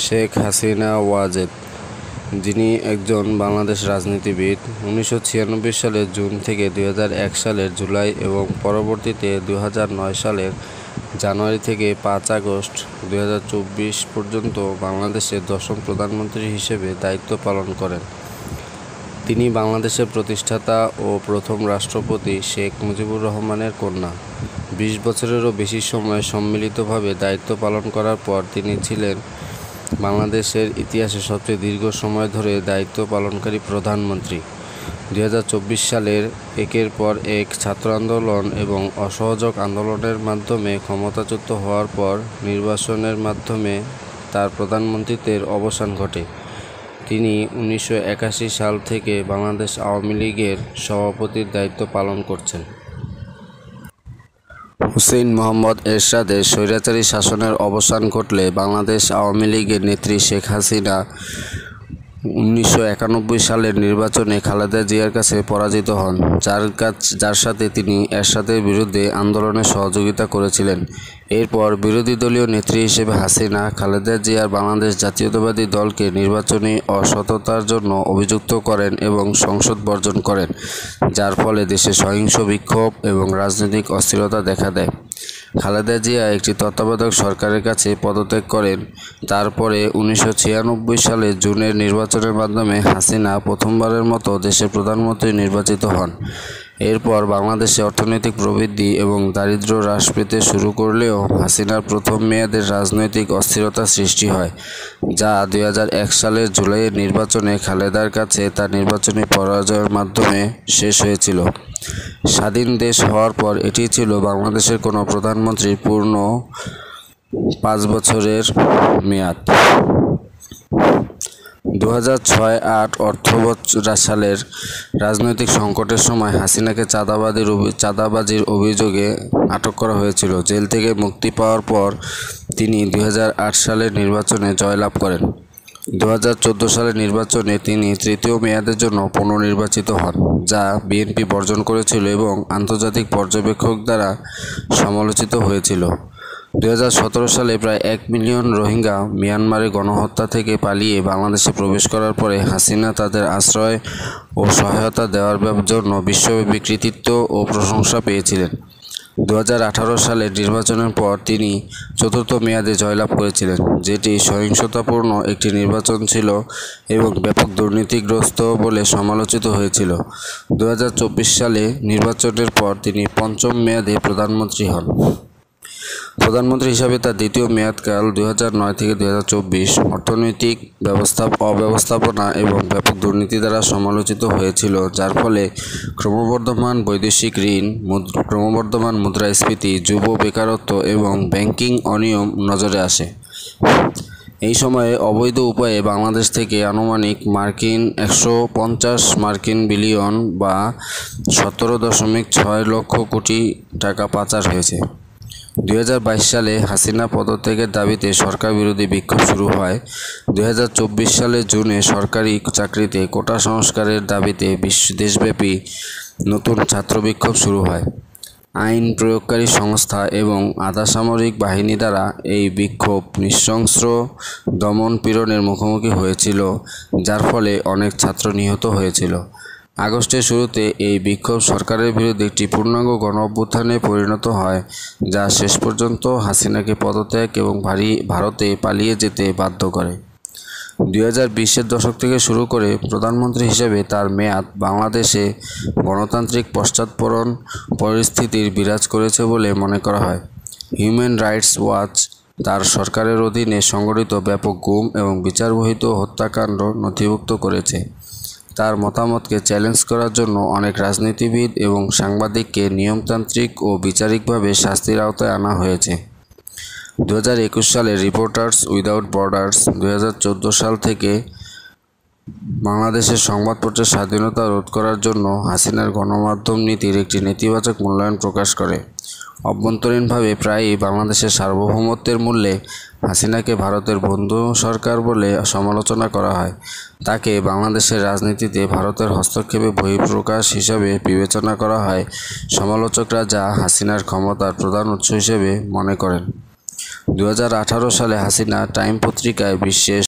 শেখ হাসিনা ওয়াজেদ, যিনি একজন বাংলাদেশ রাজনীতিবিদ। 1996 সালের জুন থেকে 2001 সালের জুলাই এবং পরবর্তীতে 2009 সালের জানুয়ারি থেকে 5 আগস্ট 2024 পর্যন্ত বাংলাদেশের 10ম প্রধানমন্ত্রী হিসেবে দায়িত্ব পালন করেন। তিনি বাংলাদেশের প্রতিষ্ঠাতা ও প্রথম রাষ্ট্রপতি শেখ মুজিবুর রহমানের কন্যা। 20 বছরেরও বেশি সময় সম্মিলিতভাবে দায়িত্ব পালন করার পর তিনি ছিলেন বাংলাদেশের ইতিহাসে সবচেয়ে দীর্ঘ সময় ধরে দায়িত্ব পালনকারী প্রধানমন্ত্রী। 2024 সালের একের পর এক ছাত্র আন্দোলন এবং অসহযোগ আন্দোলনের মাধ্যমে ক্ষমতাচ্যুত হওয়ার পর নির্বাচনের মাধ্যমে তার প্রধানমন্ত্রীত্বের অবসান ঘটে। তিনি 1981 সাল থেকে বাংলাদেশ আওয়ামী লীগের সভাপতির দায়িত্ব পালন করছেন। হুসেইন মোহাম্মদ এরশাদের স্বৈরাচারী শাসনের অবসান ঘটলে বাংলাদেশ আওয়ামী লীগের নেত্রী শেখ হাসিনা 1991 সালের নির্বাচনে খালেদা জিয়ার কাছে পরাজিত হন, যার সাথে তিনি এরশাদের বিরুদ্ধে আন্দোলনে সহযোগিতা করেছিলেন। এরপর বিরোধী দলীয় নেত্রী হিসেবে হাসিনা খালেদা জিয়ার বাংলাদেশ জাতীয়তাবাদী দলকে নির্বাচনী অসততার জন্য অভিযুক্ত করেন এবং সংসদ বর্জন করেন, যার ফলে দেশে সহিংস বিক্ষোভ এবং রাজনৈতিক অস্থিরতা দেখা দেয়। খালেদা জিয়া একটি তত্ত্বাবধায়ক সরকারের কাছে পদত্যাগ করেন। তারপরে 1996 সালের জুনের নির্বাচনের মাধ্যমে হাসিনা প্রথমবারের মতো দেশের প্রধানমন্ত্রী নির্বাচিত হন। এরপর বাংলাদেশে অর্থনৈতিক প্রবৃদ্ধি এবং দারিদ্র্য হ্রাস পেতে শুরু করলেও হাসিনার প্রথম মেয়াদের রাজনৈতিক অস্থিরতা সৃষ্টি হয়, যা 2001 সালের জুলাইয়ের নির্বাচনে খালেদার কাছে তার নির্বাচনী পরাজয়ের মাধ্যমে শেষ হয়েছিল। স্বাধীন দেশ হওয়ার পর এটি ছিল বাংলাদেশের কোনো প্রধানমন্ত্রীর পূর্ণ 5 বছরের মেয়াদ। 2006-08 সালের রাজনৈতিক সংকটের সময় হাসিনাকে চাঁদাবাজির অভিযোগে আটক করা হয়েছিল। জেল থেকে মুক্তি পাওয়ার পর তিনি 2008 সালের নির্বাচনে জয়লাভ করেন। 2014 সালের নির্বাচনে তিনি তৃতীয় মেয়াদের জন্য পুনর্নির্বাচিত হন, যা বিএনপি বর্জন করেছিল এবং আন্তর্জাতিক পর্যবেক্ষক দ্বারা সমালোচিত হয়েছিল। 2017 সালে প্রায় 1 মিলিয়ন রোহিঙ্গা মিয়ানমারে গণহত্যা থেকে পালিয়ে বাংলাদেশে প্রবেশ করার পরে হাসিনা তাদের আশ্রয় ও সহায়তা দেওয়ার জন্য বিশ্বব্যাপী কৃতিত্ব ও প্রশংসা পেয়েছিলেন। 2018 সালের নির্বাচনের পর তিনি চতুর্থ মেয়াদে জয়লাভ করেছিলেন, যেটি সহিংসতাপূর্ণ একটি নির্বাচন ছিল এবং ব্যাপক দুর্নীতিগ্রস্ত বলে সমালোচিত হয়েছিল। 2024 সালে নির্বাচনের পর তিনি পঞ্চম মেয়াদে প্রধানমন্ত্রী হন। প্রধানমন্ত্রী হিসাবে তার দ্বিতীয় মেয়াদকাল 2009 থেকে 2024 অর্থনৈতিক অব্যবস্থাপনা এবং ব্যাপক দুর্নীতি দ্বারা সমালোচিত হয়েছিল, যার ফলে ক্রমবর্ধমান বৈদেশিক ঋণ, ক্রমবর্ধমান মুদ্রাস্ফীতি, যুব বেকারত্ব এবং ব্যাংকিং অনিয়ম নজরে আসে। এই সময়ে অবৈধ উপায়ে বাংলাদেশ থেকে আনুমানিক $150 বিলিয়ন বা 17.6 লক্ষ কোটি টাকা পাচার হয়েছে। 2022 সালে হাসিনা পদত্যাগের দাবিতে সরকার বিরোধী বিক্ষোভ শুরু হয়। 2024 সালের জুনে সরকারি চাকরিতে কোটা সংস্কারের দাবিতে দেশব্যাপী নতুন ছাত্র বিক্ষোভ শুরু হয়। আইন প্রয়োগকারী সংস্থা এবং আধাসামরিক বাহিনী দ্বারা এই বিক্ষোভ নৃশংস দমন-পীড়নের মুখোমুখি হয়েছিল, যার ফলে অনেক ছাত্র নিহত হয়েছিল। আগস্টের শুরুতে এই বিক্ষোভ সরকারের বিরুদ্ধে একটি পূর্ণাঙ্গ গণ-অভ্যুত্থানে পরিণত হয়, যা শেষ পর্যন্ত হাসিনাকে পদত্যাগ এবং ভারতে পালিয়ে যেতে বাধ্য করে। 2020-এর দশক থেকে শুরু করে প্রধানমন্ত্রী হিসেবে তার মেয়াদ বাংলাদেশে গণতান্ত্রিক পশ্চাৎপসরণ পরিস্থিতির বিরাজ করেছে বলে মনে করা হয়। হিউম্যান রাইটস ওয়াচ তার সরকারের অধীনে সংঘটিত ব্যাপক গুম এবং বিচারবহির্ভূত হত্যাকাণ্ড নথিভুক্ত করেছে। তার মতামতকে চ্যালেঞ্জ করার জন্য অনেক রাজনীতিবিদ এবং সাংবাদিককে নিয়মতান্ত্রিক ও বিচারিকভাবে শাস্তির আওতায় আনা হয়েছে। 2021 সালে রিপোর্টার্স উইদাউট বর্ডার্স 2014 সাল থেকে বাংলাদেশের সংবাদপত্রের স্বাধীনতা রোধ করার জন্য হাসিনার গণমাধ্যম নীতির একটি নেতিবাচক মূল্যায়ন প্রকাশ করে। অভ্যন্তরীণভাবে প্রায়ই বাংলাদেশের সার্বভৌমত্বের মূল্যে হাসিনাকে ভারতের বন্ধু সরকার বলে সমালোচনা করা হয়। তাকে বাংলাদেশের রাজনীতিতে ভারতের হস্তক্ষেপের বহিঃপ্রকাশ হিসাবে বিবেচনা করা হয়। সমালোচকরা যা হাসিনার ক্ষমতার প্রধান উৎস হিসেবে মনে করেন। 2018 সালে হাসিনা টাইম পত্রিকায় বিশ্বের